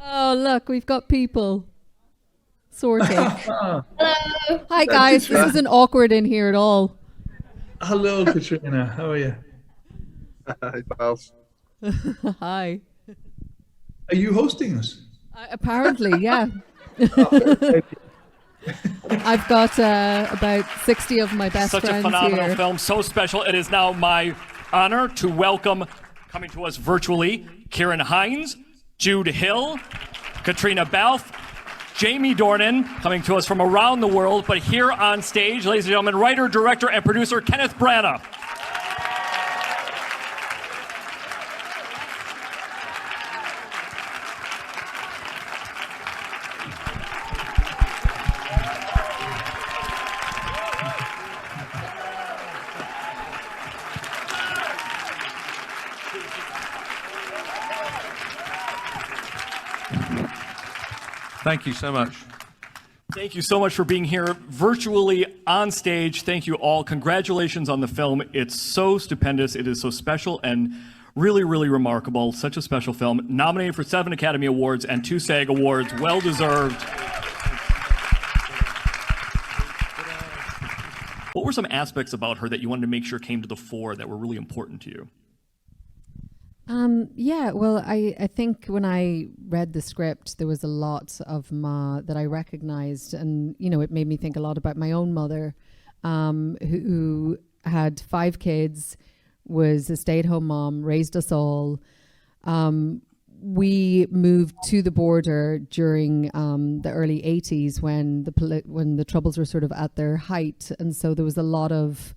Oh, look, we've got people sorted. Hello. Hi, guys. This isn't awkward in here at all. Hello, Katrina. How are you? Hi, pals. Hi. Are you hosting us? Apparently, yeah. I've got about 60 of my best Such friends a phenomenal here. film, so special. It is now my honor to welcome, coming to us virtually, Kieran Hines, Jude Hill, Katrina Balfe, Jamie Dornan, coming to us from around the world, but here on stage, ladies and gentlemen, writer, director, and producer Kenneth Branagh. Thank you so much. Thank you so much for being here virtually on stage. Thank you all. Congratulations on the film. It's so stupendous. It is so special and really, really remarkable. Such a special film. Nominated for 7 Academy Awards and 2 SAG Awards. Well deserved. What were some aspects about her that you wanted to make sure came to the fore that were really important to you? Yeah, well, I think when I read the script, there was a lot of Ma that I recognized, and it made me think a lot about my own mother, who had 5 kids, was a stay-at-home mom, raised us all. We moved to the border during the early 80s when the Troubles were sort of at their height, and so there was a lot of,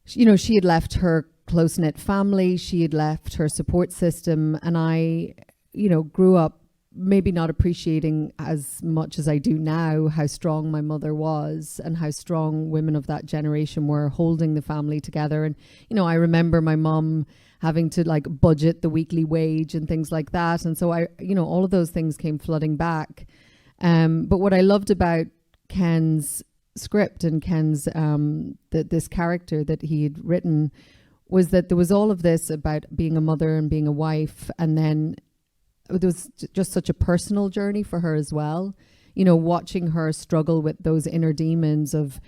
she had left her close-knit family, she had left her support system, and I, grew up maybe not appreciating as much as I do now how strong my mother was and how strong women of that generation were holding the family together. And, I remember my mom having to budget the weekly wage and things like that. And so I, all of those things came flooding back. But what I loved about Ken's script and Ken's, this character that he had written was that there was all of this about being a mother and being a wife, and then there was just such a personal journey for her as well. Watching her struggle with those inner demons of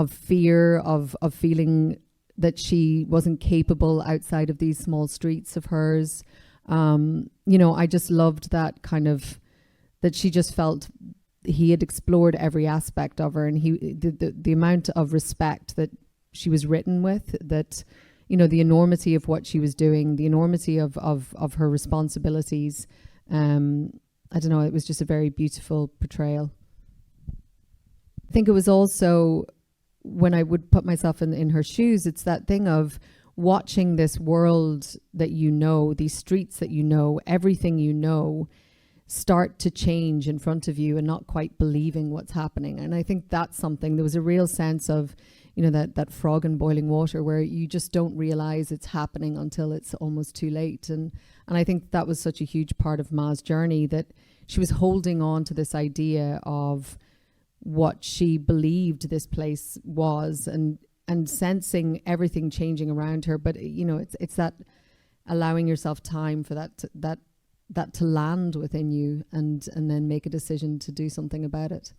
fear, of feeling that she wasn't capable outside of these small streets of hers. I just loved that kind of, that she just felt he had explored every aspect of her, and the amount of respect that she was written with, that the enormity of what she was doing, the enormity of her responsibilities. I don't know, it was just a very beautiful portrayal. I think it was also, when I would put myself in her shoes, it's that thing of watching this world that these streets that everything start to change in front of you and not quite believing what's happening. And I think that's something, there was a real sense of, that frog in boiling water, where you just don't realize it's happening until it's almost too late. And I think that was such a huge part of Ma's journey, that she was holding on to this idea of what she believed this place was, and sensing everything changing around her. But it's that allowing yourself time for that to land within you, and then make a decision to do something about it.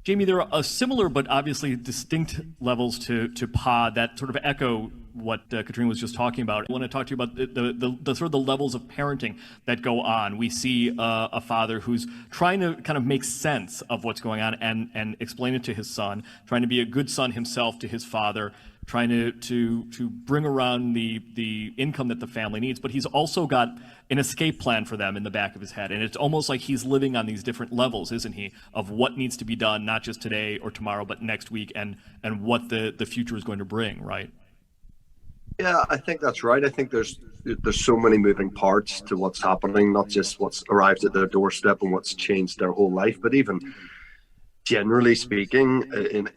Jamie, there are similar but obviously distinct levels to Pa that sort of echo what Katrina was just talking about. I want to talk to you about the sort of the levels of parenting that go on. We see a father who's trying to kind of make sense of what's going on and explain it to his son, trying to be a good son himself to his father, trying to bring around the income that the family needs, but he's also got an escape plan for them in the back of his head. And it's almost like he's living on these different levels, isn't he, of what needs to be done, not just today or tomorrow, but next week, and what the future is going to bring, right? Yeah, I think that's right. I think there's so many moving parts to what's happening, not just what's arrived at their doorstep and what's changed their whole life, but even generally speaking,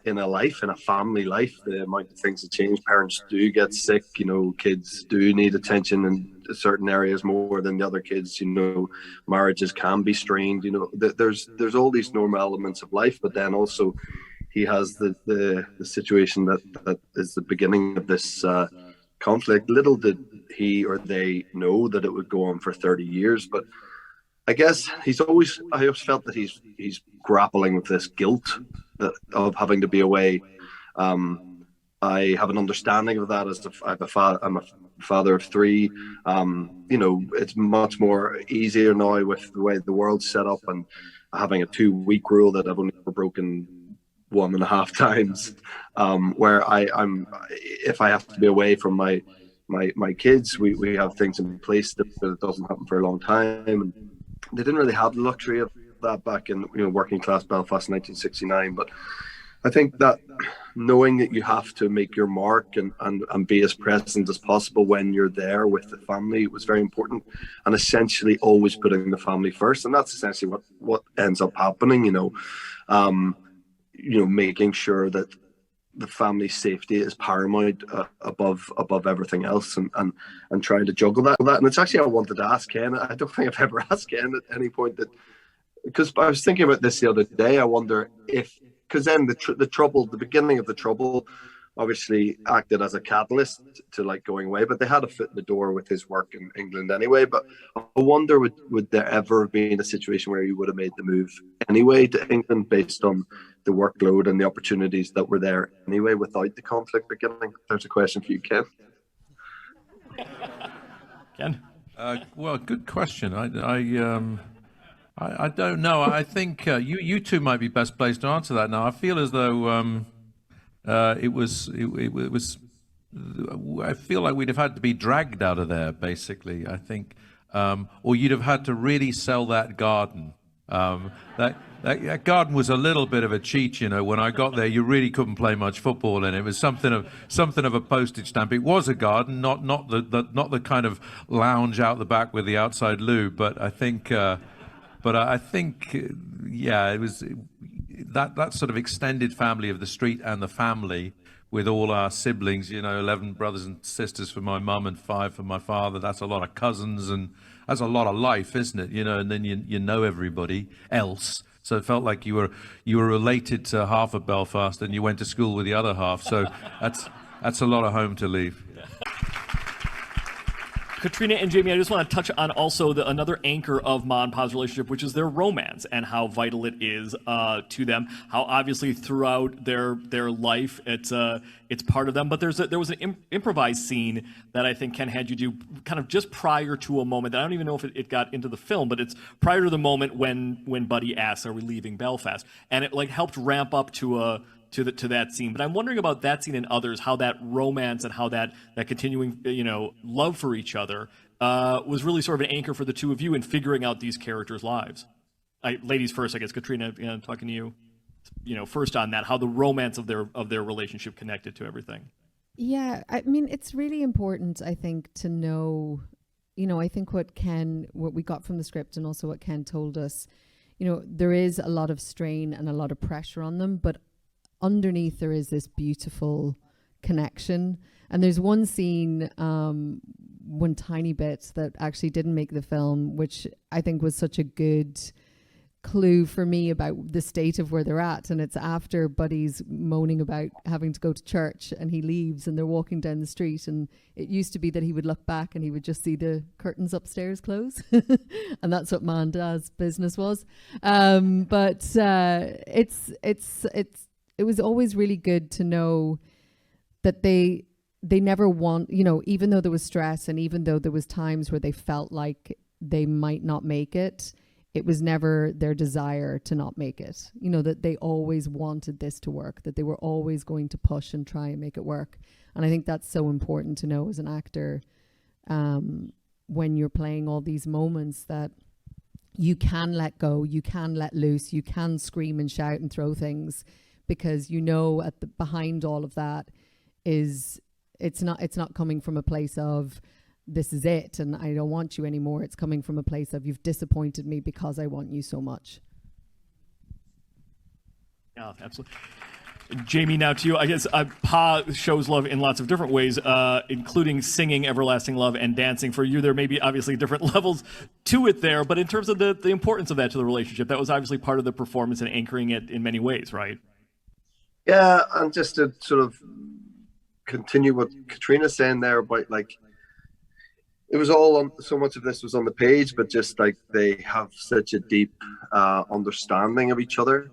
in a family life, the amount of things that change. Parents do get sick, kids do need attention in certain areas more than the other kids, marriages can be strained, there's all these normal elements of life, but then also he has the situation that is the beginning of this conflict. Little did he or they know that it would go on for 30 years. But I guess I always felt that he's grappling with this guilt of having to be away. I have an understanding of that as I'm a father of three. It's much more easier now with the way the world's set up and having a 2-week rule that I've only ever broken 1.5 times. Where I'm if I have to be away from my kids, we have things in place that it doesn't happen for a long time. And they didn't really have the luxury of that back in working class Belfast in 1969. But I think that knowing that you have to make your mark and be as present as possible when you're there with the family was very important, and essentially always putting the family first. And that's essentially what ends up happening, making sure that the family's safety is paramount above everything else, and trying to juggle that. And it's actually, I wanted to ask Ken, I don't think I've ever asked Ken at any point that, because I was thinking about this the other day, I wonder if, because then the beginning of the trouble obviously acted as a catalyst to like going away, but they had a foot in the door with his work in England anyway. But I wonder, would there ever have been a situation where you would have made the move anyway to England based on the workload and the opportunities that were there anyway without the conflict beginning? There's a question for you, Ken. Ken? Well, good question. I don't know. I think you two might be best placed to answer that now. I feel as though it was. I feel like we'd have had to be dragged out of there, basically. I think, or you'd have had to really sell that garden. That garden was a little bit of a cheat, When I got there, you really couldn't play much football in it. It was something of a postage stamp. It was a garden, not the kind of lounge out the back with the outside loo. But I think. It was that sort of extended family of the street and the family with all our siblings, 11 brothers and sisters for my mum and 5 for my father. That's a lot of cousins, and that's a lot of life, isn't it? And then you know everybody else. So it felt like you were related to half of Belfast and you went to school with the other half. So that's a lot of home to leave. Katrina and Jamie, I just want to touch on also another anchor of Ma and Pa's relationship, which is their romance and how vital it is to them. How obviously throughout their life it's part of them. But there was an improvised scene that I think Ken had you do kind of just prior to a moment that I don't even know if it got into the film, but it's prior to the moment when Buddy asks, "Are we leaving Belfast?" And it like helped ramp up to that scene. But I'm wondering about that scene and others, how that romance and how that continuing love for each other was really sort of an anchor for the two of you in figuring out these characters' lives. Ladies first, I guess. Katrina, talking to you, first on that, how the romance of their relationship connected to everything. Yeah, I mean, it's really important, I think, to know, I think what we got from the script and also what Ken told us, there is a lot of strain and a lot of pressure on them, but underneath there is this beautiful connection. And there's one scene, one tiny bit that actually didn't make the film, which I think was such a good clue for me about the state of where they're at. And it's after Buddy's moaning about having to go to church and he leaves and they're walking down the street, and it used to be that he would look back and he would just see the curtains upstairs close and that's what Ma and Dad's business was. But it was always really good to know that they never want, even though there was stress and even though there was times where they felt like they might not make it, it was never their desire to not make it. That they always wanted this to work, that they were always going to push and try and make it work. And I think that's so important to know as an actor, when you're playing all these moments, that you can let go, you can let loose, you can scream and shout and throw things, because behind all of that is it's not coming from a place of this is it and I don't want you anymore. It's coming from a place of you've disappointed me because I want you so much. Yeah, absolutely. Jamie, now to you. I guess Pa shows love in lots of different ways, including singing Everlasting Love and dancing. For you, there may be obviously different levels to it there, but in terms of the importance of that to the relationship, that was obviously part of the performance and anchoring it in many ways, right? Yeah, and just to sort of continue what Katrina's saying there about, like, it was all on, so much of this was on the page, but just like they have such a deep understanding of each other,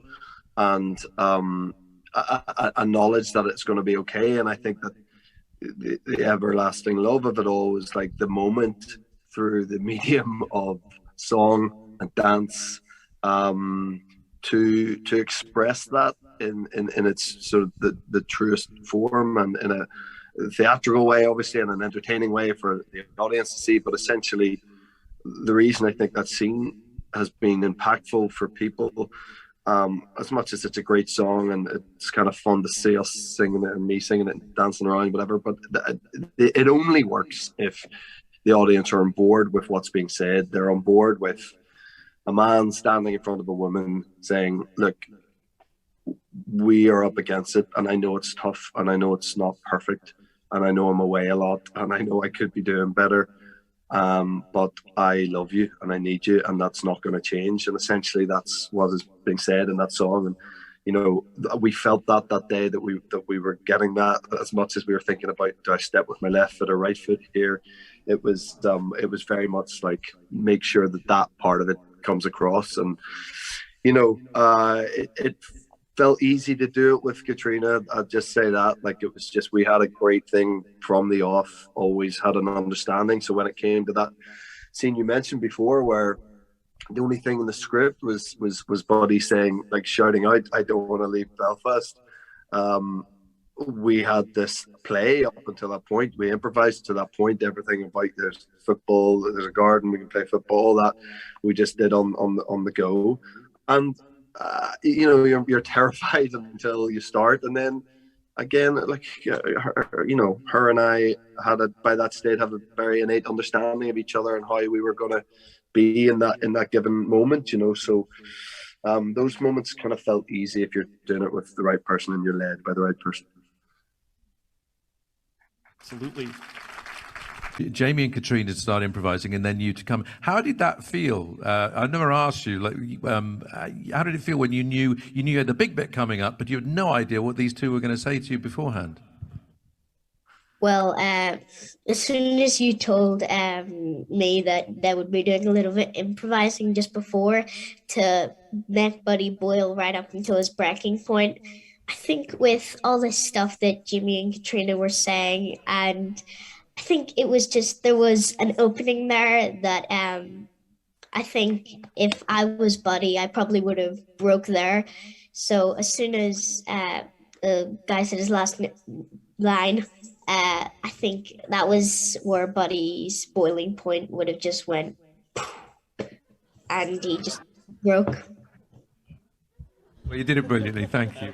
and a knowledge that it's going to be okay. And I think that the everlasting love of it all was like the moment through the medium of song and dance, to express that in its sort of the truest form, and in a theatrical way, obviously, and an entertaining way for the audience to see. But essentially, the reason I think that scene has been impactful for people, as much as it's a great song and it's kind of fun to see us singing it and me singing it and dancing around, whatever, but it only works if the audience are on board with what's being said. They're on board with a man standing in front of a woman saying, look, we are up against it, and I know it's tough, and I know it's not perfect, and I know I'm away a lot, and I know I could be doing better, but I love you and I need you, and that's not going to change. And essentially that's what is being said in that song. And you know, we felt that day that we were getting that, as much as we were thinking about, do I step with my left foot or right foot here? It was very much like, make sure that part of it comes across. And you know, it felt easy to do it with Katrina. I'd just say that, like, it was just, we had a great thing from the off, always had an understanding. So when it came to that scene you mentioned before, where the only thing in the script was Buddy saying, like, shouting out, I don't want to leave Belfast. We had this play up until that point. We improvised to that point. Everything about, there's football, there's a garden, we can play football, all that we just did on the go. And you know, you're terrified until you start, and then again, like, her and I had by that stage have a very innate understanding of each other and how we were going to be in that given moment, you know. So those moments kind of felt easy if you're doing it with the right person and you're led by the right person. Absolutely. Jamie and Katrina to start improvising, and then you to come. How did that feel? I never asked you. Like, how did it feel when you knew you had the big bit coming up, but you had no idea what these two were going to say to you beforehand? Well, as soon as you told me that they would be doing a little bit improvising just before to make Buddy boil right up until his breaking point, I think with all this stuff that Jimmy and Katrina were saying, and I think it was just, there was an opening there that I think if I was Buddy, I probably would have broke there. So as soon as the guy said his last line, I think that was where Buddy's boiling point would have just went, and he just broke. Well, you did it brilliantly. Thank you.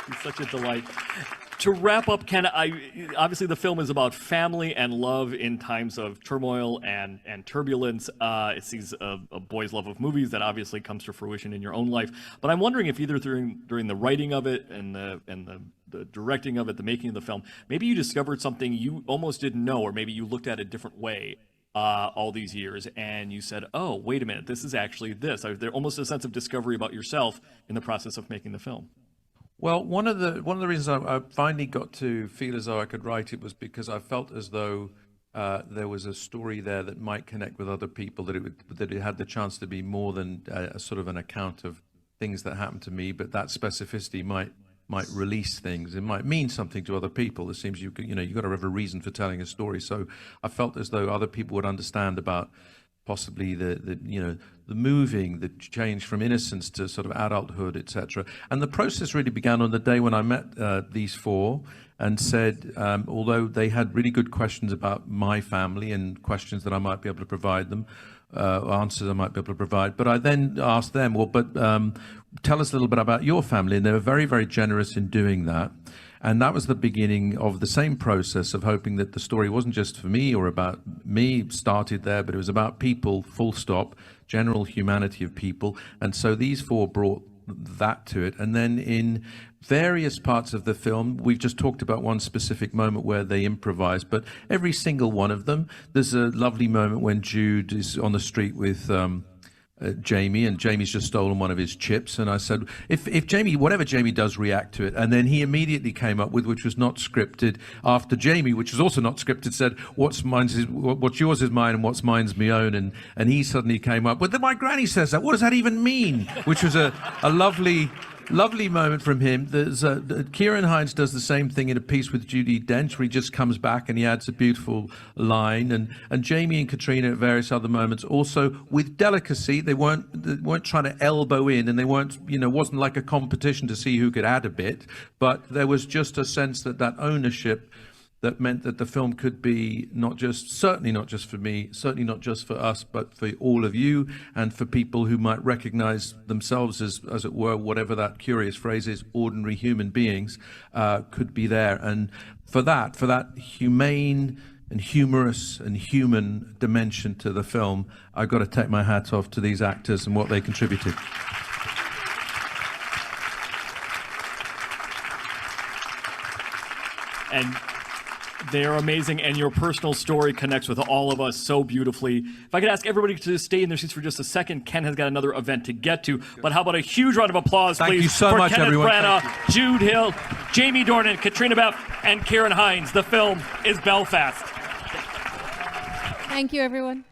He's such a delight. To wrap up, Ken, obviously the film is about family and love in times of turmoil and turbulence. It sees a boy's love of movies that obviously comes to fruition in your own life. But I'm wondering if either during the writing of it and the directing of it, the making of the film, maybe you discovered something you almost didn't know, or maybe you looked at it a different way all these years, and you said, "Oh, wait a minute, this is actually this." There's almost a sense of discovery about yourself in the process of making the film. Well, one of the reasons I finally got to feel as though I could write it was because I felt as though there was a story there that might connect with other people, that it had the chance to be more than a sort of an account of things that happened to me, but that specificity might release things. It might mean something to other people. It seems you've got to have a reason for telling a story. So I felt as though other people would understand about possibly the moving, the change from innocence to sort of adulthood, etc. And the process really began on the day when I met these four and said, although they had really good questions about my family and questions that I might be able to provide them, answers I might be able to provide, but I then asked them, well, but tell us a little bit about your family. And they were very, very generous in doing that. And that was the beginning of the same process of hoping that the story wasn't just for me or about me, started there, but it was about people, full stop, general humanity of people. And so these four brought that to it. And then in various parts of the film, we've just talked about one specific moment where they improvise, but every single one of them, there's a lovely moment when Jude is on the street with Jamie, and Jamie's just stolen one of his chips. And I said, if Jamie, whatever Jamie does, react to it. And then he immediately came up with, which was not scripted, after Jamie, which was also not scripted, said, what's yours is mine and what's mine's my own. And he suddenly came up with, my granny says that. What does that even mean? Which was a lovely moment from him. Kieran Hines does the same thing in a piece with Judi Dench, where he just comes back and he adds a beautiful line. And Jamie and Katrina at various other moments also with delicacy. They weren't trying to elbow in, and they weren't, wasn't like a competition to see who could add a bit, but there was just a sense that ownership that meant that the film could be certainly not just for me, certainly not just for us, but for all of you, and for people who might recognize themselves as it were, whatever that curious phrase is, ordinary human beings, could be there. And for that humane and humorous and human dimension to the film, I've got to take my hat off to these actors and what they contributed. And they're amazing, and your personal story connects with all of us so beautifully. If I could ask everybody to stay in their seats for just a second, Ken has got another event to get to, but how about a huge round of applause, Thank please, you so for much, Kenneth everyone. Branagh, Jude Hill, Jamie Dornan, Katrina Balfe, and Kieran Hines. The film is Belfast. Thank you, everyone.